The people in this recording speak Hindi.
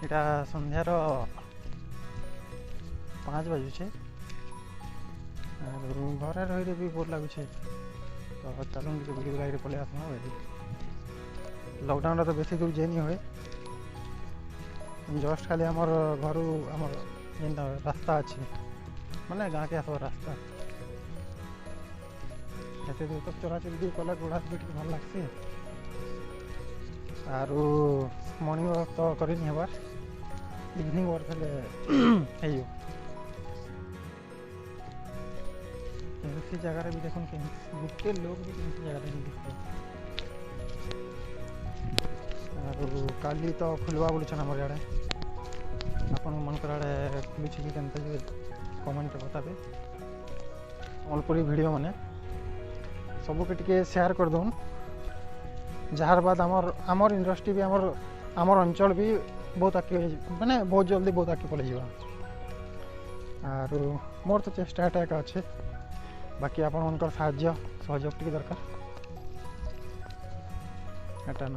इटा संध्यार 5 बाजुचे घरे रही भी बोर लगुच तो चलूँ बुली बुलाई पलि आसमा लॉकडाउन तो बेसी दूर जाए नहीं हुए जस्ट खाली आमर घर आमर जेनता रास्ता अच्छे माने गाँ के आसबार रास्ता एत दूर तक चलाचल भी कला गोड़ा भी भल लगसी आर मॉर्निंग वॉक तो कर हेबार इवनिंग वॉक हेले कैसी जगह भी देखो गोटे लोग भी कैसी जगह दिखते काली तो खुलवा बोलुन आम इे आपण मनकर आड़े खुली कि कमेंट बताबे अलपुरी वीडियो माने सबके टिके शेयर कर दून जार बाद आमर इंडस्ट्री भी आमर अंचल भी बहुत आगे माने बहुत जल्दी बहुत आगे पलि जावा आर मोर तो चेष्टा एटा अच्छे बाकी आपण मन साहाय्य सहयोग टी दरकार एटा न